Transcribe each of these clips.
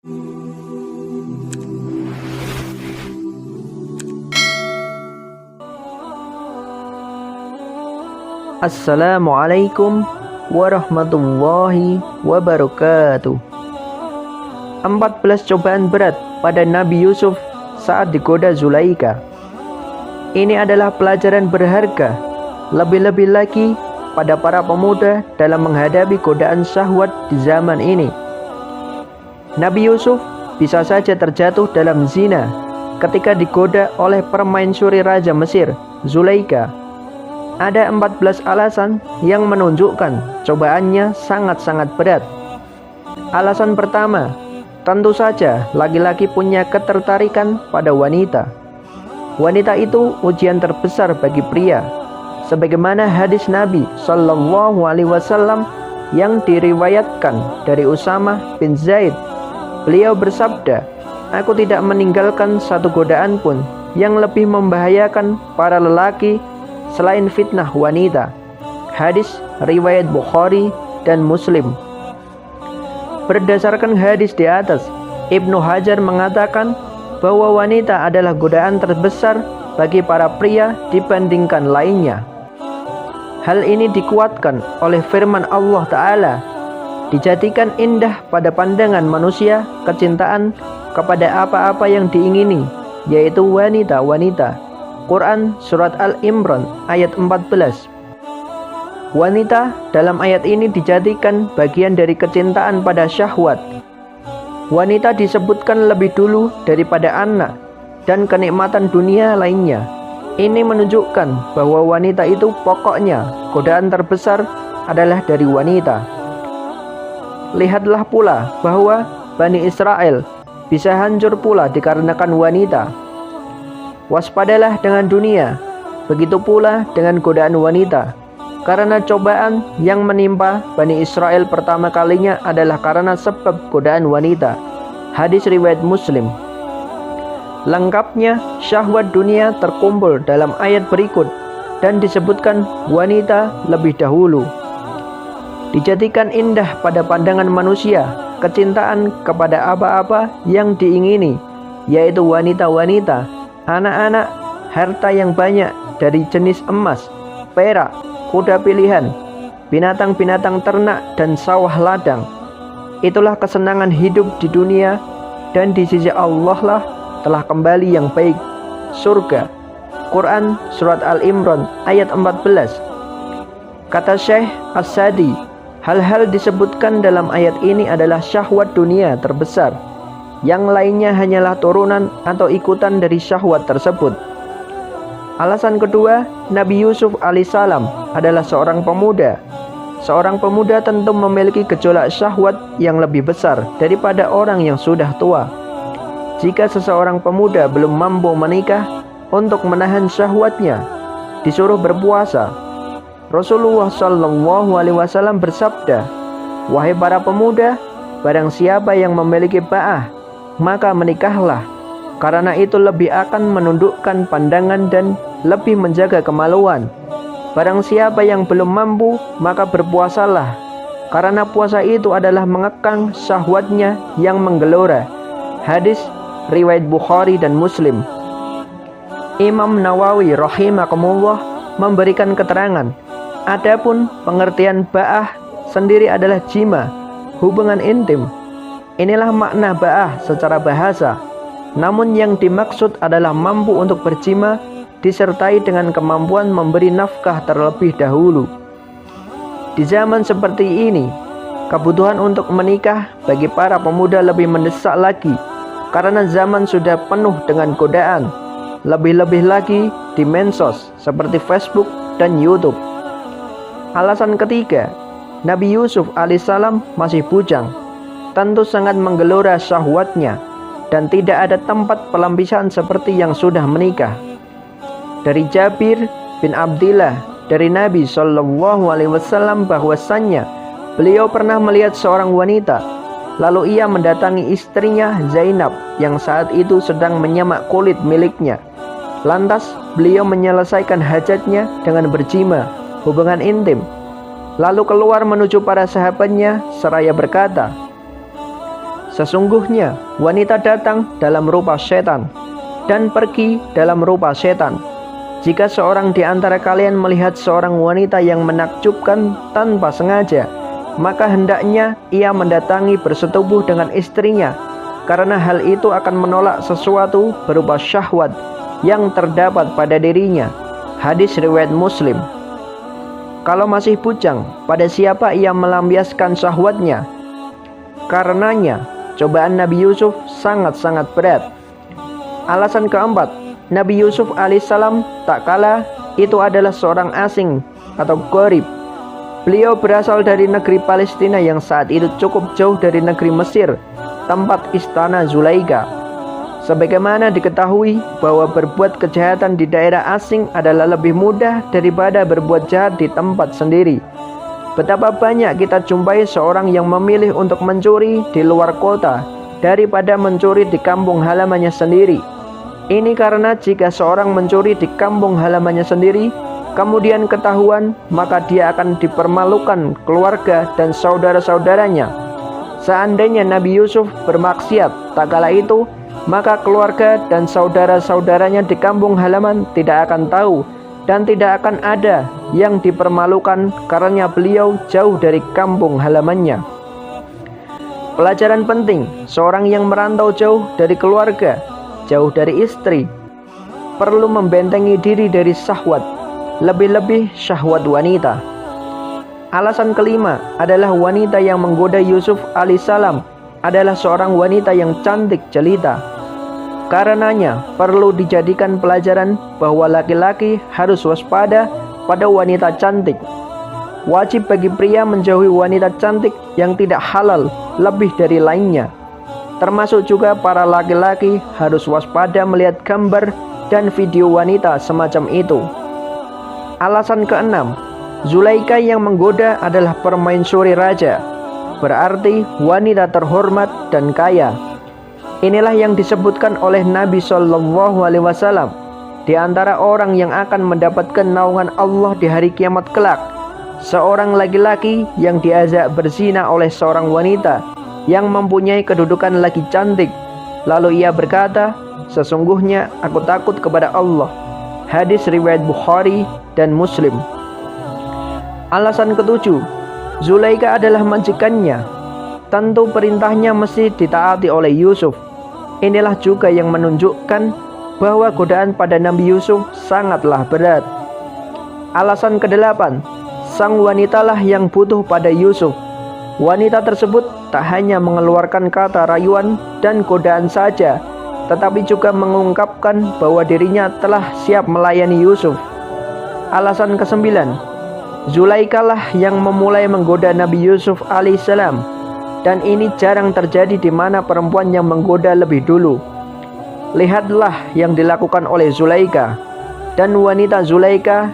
Assalamualaikum warahmatullahi wabarakatuh. 14 cobaan berat pada Nabi Yusuf saat digoda Zulaikha. Ini adalah pelajaran berharga, lebih-lebih lagi pada para pemuda dalam menghadapi godaan syahwat di zaman ini. Nabi Yusuf bisa saja terjatuh dalam zina ketika digoda oleh permaisuri Raja Mesir, Zulaikha. Ada 14 alasan yang menunjukkan cobaannya sangat-sangat berat. Alasan pertama, tentu saja laki-laki punya ketertarikan pada wanita. Wanita itu ujian terbesar bagi pria. Sebagaimana hadis Nabi Shallallahu Alaihi Wasallam yang diriwayatkan dari Usamah bin Zaid. Beliau bersabda, "Aku tidak meninggalkan satu godaan pun yang lebih membahayakan para lelaki selain fitnah wanita." Hadis riwayat Bukhari dan Muslim. Berdasarkan hadis di atas, Ibnu Hajar mengatakan bahwa wanita adalah godaan terbesar bagi para pria dibandingkan lainnya. Hal ini dikuatkan oleh firman Allah Ta'ala, "Dijadikan indah pada pandangan manusia kecintaan kepada apa-apa yang diingini, yaitu wanita-wanita." Quran Surat Al-Imran ayat 14. Wanita dalam ayat ini dijadikan bagian dari kecintaan pada syahwat. Wanita disebutkan lebih dulu daripada anak dan kenikmatan dunia lainnya. Ini menunjukkan bahwa wanita itu pokoknya godaan terbesar adalah dari wanita. Lihatlah pula bahwa Bani Israel bisa hancur pula dikarenakan wanita. Waspadalah dengan dunia, begitu pula dengan godaan wanita. Karena cobaan yang menimpa Bani Israel pertama kalinya adalah karena sebab godaan wanita. Hadis riwayat Muslim. Lengkapnya syahwat dunia terkumpul dalam ayat berikut dan disebutkan wanita lebih dahulu. Dijadikan indah pada pandangan manusia kecintaan kepada apa-apa yang diingini, yaitu wanita-wanita, anak-anak, harta yang banyak dari jenis emas, perak, kuda pilihan, binatang-binatang ternak, dan sawah ladang. Itulah kesenangan hidup di dunia, dan di sisi Allah lah telah kembali yang baik, surga. Quran Surat Al-Imran ayat 14. Kata Syekh As-Sadi, hal-hal disebutkan dalam ayat ini adalah syahwat dunia terbesar. Yang lainnya hanyalah turunan atau ikutan dari syahwat tersebut. Alasan kedua, Nabi Yusuf alaihissalam adalah seorang pemuda. Seorang pemuda tentu memiliki gejolak syahwat yang lebih besar daripada orang yang sudah tua. Jika seseorang pemuda belum mampu menikah, untuk menahan syahwatnya disuruh berpuasa. Rasulullah Shallallahu Alaihi Wasallam bersabda, "Wahai para pemuda, barang siapa yang memiliki ba'ah, maka menikahlah, karena itu lebih akan menundukkan pandangan dan lebih menjaga kemaluan. Barang siapa yang belum mampu, maka berpuasalah, karena puasa itu adalah mengekang syahwatnya yang menggelora." Hadis riwayat Bukhari dan Muslim. Imam Nawawi rahimakumullah memberikan keterangan, adapun pengertian ba'ah sendiri adalah jima, hubungan intim. Inilah makna ba'ah secara bahasa. Namun yang dimaksud adalah mampu untuk berjima disertai dengan kemampuan memberi nafkah terlebih dahulu. Di zaman seperti ini, kebutuhan untuk menikah bagi para pemuda lebih mendesak lagi karena zaman sudah penuh dengan godaan. Lebih-lebih lagi di medsos seperti Facebook dan YouTube. Alasan ketiga, Nabi Yusuf alaihissalam masih bujang. Tentu sangat menggelora syahwatnya dan tidak ada tempat pelampiasan seperti yang sudah menikah. Dari Jabir bin Abdillah dari Nabi Shallallahu Alaihi Wasallam bahwasannya beliau pernah melihat seorang wanita, lalu ia mendatangi istrinya Zainab yang saat itu sedang menyamak kulit miliknya. Lantas beliau menyelesaikan hajatnya dengan berjima, hubungan intim, lalu keluar menuju para sahabatnya seraya berkata, Sesungguhnya wanita datang dalam rupa setan dan pergi dalam rupa setan. Jika seorang di antara kalian melihat seorang wanita yang menakjubkan tanpa sengaja, maka hendaknya ia mendatangi bersetubuh dengan istrinya, karena hal itu akan menolak sesuatu berupa syahwat yang terdapat pada dirinya. Hadis riwayat Muslim. Kalau masih bujang, pada siapa ia melampiaskan syahwatnya? Karenanya, cobaan Nabi Yusuf sangat-sangat berat. Alasan keempat, Nabi Yusuf alaihissalam tak kalah itu adalah seorang asing atau gharib. Beliau berasal dari negeri Palestina yang saat itu cukup jauh dari negeri Mesir, tempat istana Zulaikha. Sebagaimana diketahui bahwa berbuat kejahatan di daerah asing adalah lebih mudah daripada berbuat jahat di tempat sendiri. Betapa banyak kita jumpai seorang yang memilih untuk mencuri di luar kota daripada mencuri di kampung halamannya sendiri. Ini karena jika seorang mencuri di kampung halamannya sendiri, kemudian ketahuan, maka dia akan dipermalukan keluarga dan saudara-saudaranya. Seandainya Nabi Yusuf bermaksiat tak kala itu, maka keluarga dan saudara-saudaranya di kampung halaman tidak akan tahu, dan tidak akan ada yang dipermalukan karena beliau jauh dari kampung halamannya. Pelajaran penting, seorang yang merantau jauh dari keluarga, jauh dari istri, perlu membentengi diri dari syahwat, lebih-lebih syahwat wanita. Alasan kelima adalah wanita yang menggoda Yusuf alaihissalam adalah seorang wanita yang cantik jelita. Karenanya perlu dijadikan pelajaran bahwa laki-laki harus waspada pada wanita cantik. Wajib bagi pria menjauhi wanita cantik yang tidak halal lebih dari lainnya. Termasuk juga para laki-laki harus waspada melihat gambar dan video wanita semacam itu. Alasan keenam, Zulaikha yang menggoda adalah permaisuri raja, berarti wanita terhormat dan kaya. Inilah yang disebutkan oleh Nabi SAW. Di antara orang yang akan mendapatkan naungan Allah di hari kiamat kelak, seorang laki-laki yang diajak berzina oleh seorang wanita yang mempunyai kedudukan lagi cantik. Lalu ia berkata, sesungguhnya aku takut kepada Allah. Hadis riwayat Bukhari dan Muslim. Alasan ketujuh, Zulaikha adalah majikannya. Tentu perintahnya mesti ditaati oleh Yusuf. Inilah juga yang menunjukkan bahwa godaan pada Nabi Yusuf sangatlah berat. Alasan kedelapan, sang wanitalah yang butuh pada Yusuf. Wanita tersebut tak hanya mengeluarkan kata rayuan dan godaan saja, tetapi juga mengungkapkan bahwa dirinya telah siap melayani Yusuf. Alasan kesembilan, Zulaikha lah yang memulai menggoda Nabi Yusuf alaihissalam, dan ini jarang terjadi di mana perempuan yang menggoda lebih dulu. Lihatlah yang dilakukan oleh Zulaikha dan wanita Zulaikha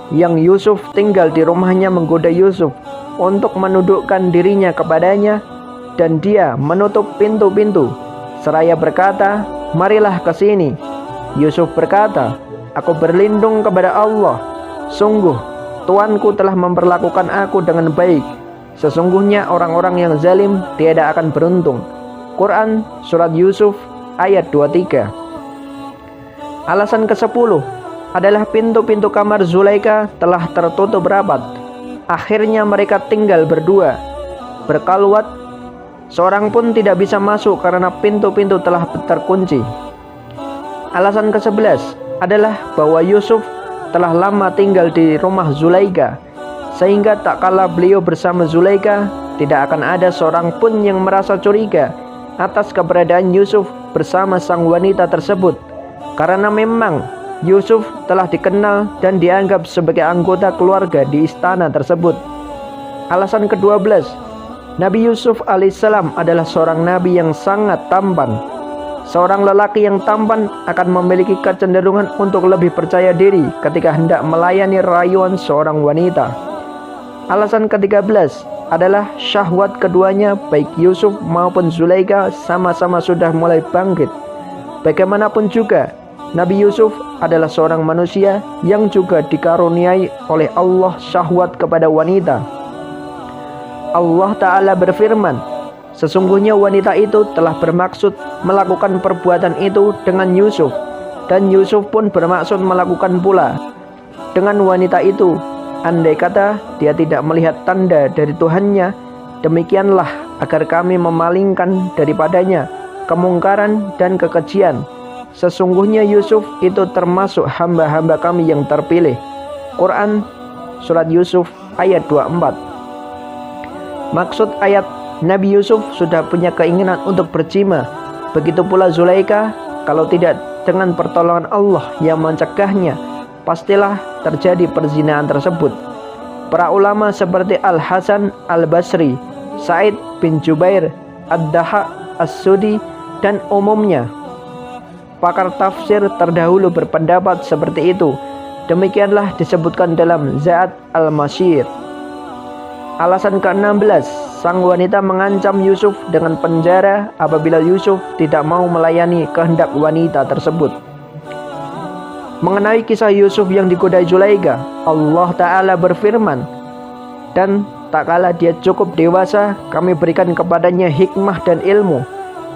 yang Yusuf tinggal di rumahnya menggoda Yusuf untuk menundukkan dirinya kepadanya, dan dia menutup pintu-pintu seraya berkata, marilah ke sini. Yusuf berkata, aku berlindung kepada Allah. Sungguh, Tuanku telah memperlakukan aku dengan baik. Sesungguhnya orang-orang yang zalim tiada akan beruntung. Quran Surat Yusuf ayat 23. Alasan ke-10 adalah pintu-pintu kamar Zulaikha telah tertutup rapat. Akhirnya mereka tinggal berdua, berkalwat. Seorang pun tidak bisa masuk karena pintu-pintu telah terkunci. Alasan ke-11 adalah bahwa Yusuf telah lama tinggal di rumah Zulaikha, sehingga tak kala beliau bersama Zulaikha, tidak akan ada seorang pun yang merasa curiga atas keberadaan Yusuf bersama sang wanita tersebut, karena memang Yusuf telah dikenal dan dianggap sebagai anggota keluarga di istana tersebut. Alasan ke-12, Nabi Yusuf alaihissalam adalah seorang nabi yang sangat tampan. Seorang lelaki yang tampan akan memiliki kecenderungan untuk lebih percaya diri ketika hendak melayani rayuan seorang wanita. Alasan ke-13 adalah syahwat keduanya, baik Yusuf maupun Zulaikha, sama-sama sudah mulai bangkit. Bagaimanapun juga, Nabi Yusuf adalah seorang manusia yang juga dikaruniai oleh Allah syahwat kepada wanita. Allah Ta'ala berfirman, Sesungguhnya wanita itu telah bermaksud melakukan perbuatan itu dengan Yusuf, dan Yusuf pun bermaksud melakukan pula dengan wanita itu. Andai kata dia tidak melihat tanda dari Tuhannya, demikianlah agar kami memalingkan daripadanya kemungkaran dan kekejian. Sesungguhnya Yusuf itu termasuk hamba-hamba kami yang terpilih. Quran Surat Yusuf ayat 24. Maksud ayat, Nabi Yusuf sudah punya keinginan untuk berjima. Begitu pula Zulaikha. Kalau tidak dengan pertolongan Allah yang mencegahnya, pastilah terjadi perzinahan tersebut. Para ulama seperti Al-Hasan Al-Basri, Sa'id bin Jubair, Ad-Dahak As-Sudi, dan umumnya pakar tafsir terdahulu berpendapat seperti itu. Demikianlah disebutkan dalam Za'at Al-Masyir. Alasan ke-16, sang wanita mengancam Yusuf dengan penjara apabila Yusuf tidak mau melayani kehendak wanita tersebut. Mengenai kisah Yusuf yang digodai Zulaikha, Allah Ta'ala berfirman, dan tak kala dia cukup dewasa, kami berikan kepadanya hikmah dan ilmu.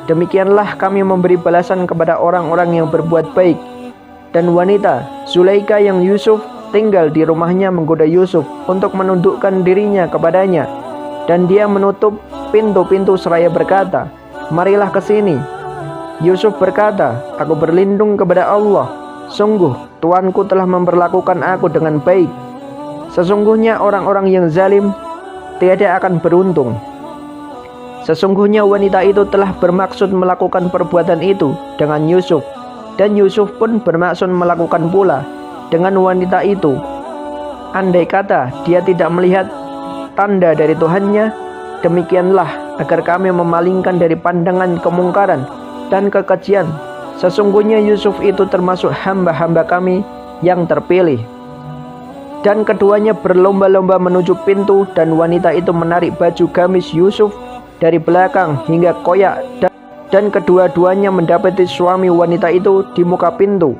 Demikianlah kami memberi balasan kepada orang-orang yang berbuat baik. Dan wanita Zulaikha yang Yusuf tinggal di rumahnya menggoda Yusuf untuk menundukkan dirinya kepadanya, dan dia menutup pintu-pintu seraya berkata, marilah ke sini. Yusuf berkata, aku berlindung kepada Allah. Sungguh Tuanku telah memperlakukan aku dengan baik. Sesungguhnya orang-orang yang zalim tiada akan beruntung. Sesungguhnya wanita itu telah bermaksud melakukan perbuatan itu dengan Yusuf, dan Yusuf pun bermaksud melakukan pula dengan wanita itu. Andai kata dia tidak melihat tanda dari Tuhannya, demikianlah agar kami memalingkan dari pandangan kemungkaran dan kekejian. Sesungguhnya Yusuf itu termasuk hamba-hamba kami yang terpilih. Dan keduanya berlomba-lomba menuju pintu, dan wanita itu menarik baju gamis Yusuf dari belakang hingga koyak, dan kedua-duanya mendapati suami wanita itu di muka pintu.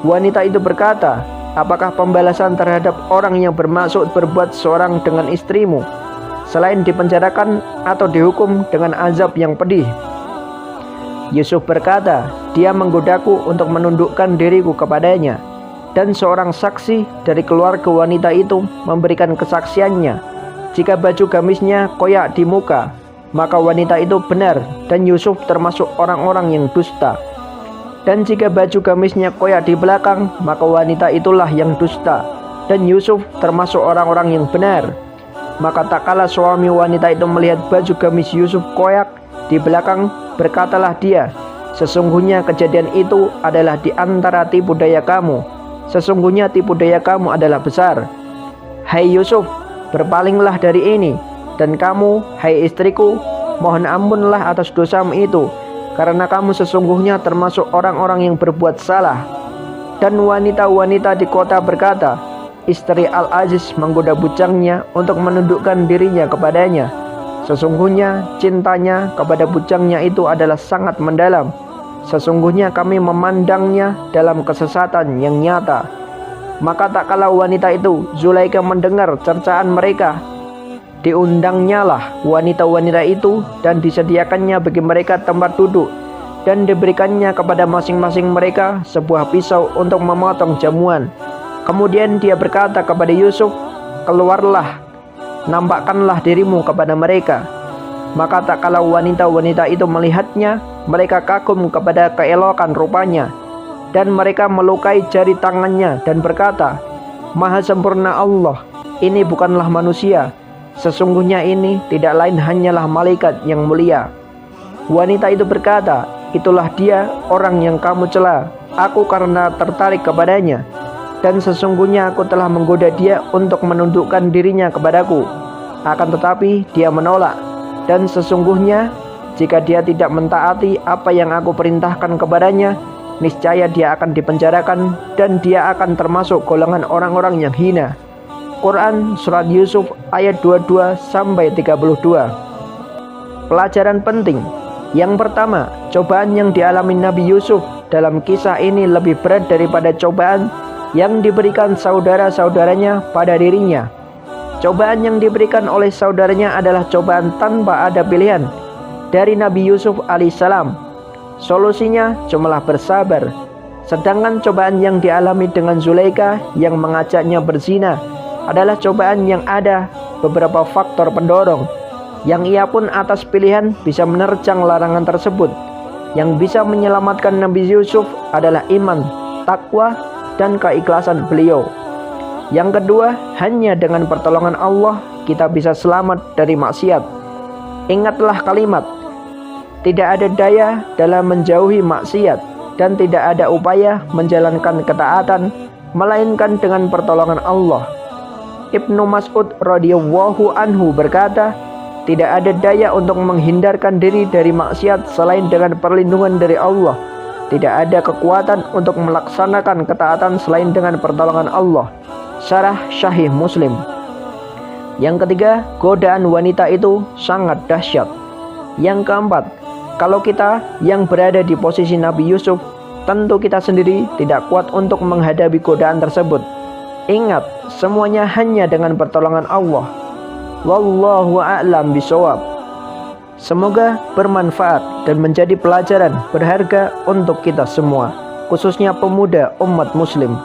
Wanita itu berkata, apakah pembalasan terhadap orang yang bermaksud berbuat seorang dengan istrimu, selain dipenjarakan atau dihukum dengan azab yang pedih? Yusuf berkata, dia menggodaku untuk menundukkan diriku kepadanya. Dan seorang saksi dari keluarga wanita itu memberikan kesaksiannya. Jika baju gamisnya koyak di muka, maka wanita itu benar, dan Yusuf termasuk orang-orang yang dusta. Dan jika baju gamisnya koyak di belakang, maka wanita itulah yang dusta, dan Yusuf termasuk orang-orang yang benar. Maka tak kala suami wanita itu melihat baju gamis Yusuf koyak di belakang, berkatalah dia, sesungguhnya kejadian itu adalah di antara tipu daya kamu. Sesungguhnya tipu daya kamu adalah besar. Hai Yusuf, berpalinglah dari ini. Dan kamu, hai istriku, mohon ampunlah atas dosamu itu, karena kamu sesungguhnya termasuk orang-orang yang berbuat salah. Dan wanita-wanita di kota berkata, istri Al-Aziz menggoda bujangnya untuk menundukkan dirinya kepadanya. Sesungguhnya cintanya kepada bujangnya itu adalah sangat mendalam. Sesungguhnya kami memandangnya dalam kesesatan yang nyata. Maka tak kala wanita itu, Zulaikha, mendengar cercaan mereka, diundangnya lah wanita-wanita itu, dan disediakannya bagi mereka tempat duduk, dan diberikannya kepada masing-masing mereka sebuah pisau untuk memotong jamuan. Kemudian dia berkata kepada Yusuf, keluarlah, nampakkanlah dirimu kepada mereka. Maka tak kala wanita-wanita itu melihatnya, mereka kagum kepada keelokan rupanya, dan mereka melukai jari tangannya dan berkata, Maha sempurna Allah, ini bukanlah manusia. Sesungguhnya ini tidak lain hanyalah malaikat yang mulia. Wanita itu berkata, itulah dia orang yang kamu cela aku karena tertarik kepadanya, dan sesungguhnya aku telah menggoda dia untuk menundukkan dirinya kepadaku. Akan tetapi dia menolak, dan sesungguhnya jika dia tidak mentaati apa yang aku perintahkan kepadanya, niscaya dia akan dipenjarakan, dan dia akan termasuk golongan orang-orang yang hina. Quran Surat Yusuf ayat 22-32. Pelajaran penting. Yang pertama, cobaan yang dialami Nabi Yusuf dalam kisah ini lebih berat daripada cobaan yang diberikan saudara-saudaranya pada dirinya. Cobaan yang diberikan oleh saudaranya adalah cobaan tanpa ada pilihan. dari Nabi Yusuf alaihissalam. Solusinya cumalah bersabar. Sedangkan cobaan yang dialami dengan Zulaikha yang mengajaknya berzina adalah cobaan yang ada beberapa faktor pendorong, yang ia pun atas pilihan bisa menerjang larangan tersebut. Yang bisa menyelamatkan Nabi Yusuf adalah iman, takwa, dan keikhlasan beliau. Yang kedua, hanya dengan pertolongan Allah kita bisa selamat dari maksiat. Ingatlah kalimat, tidak ada daya dalam menjauhi maksiat dan tidak ada upaya menjalankan ketaatan melainkan dengan pertolongan Allah. Ibnu Mas'ud radhiyallahu anhu berkata, tidak ada daya untuk menghindarkan diri dari maksiat selain dengan perlindungan dari Allah. Tidak ada kekuatan untuk melaksanakan ketaatan selain dengan pertolongan Allah. Syarah Sahih Muslim. Yang ketiga, godaan wanita itu sangat dahsyat. Yang keempat, kalau kita yang berada di posisi Nabi Yusuf, tentu kita sendiri tidak kuat untuk menghadapi godaan tersebut. Ingat, semuanya hanya dengan pertolongan Allah. Wallahu a'lam bishawab. Semoga bermanfaat dan menjadi pelajaran berharga untuk kita semua, khususnya pemuda umat muslim.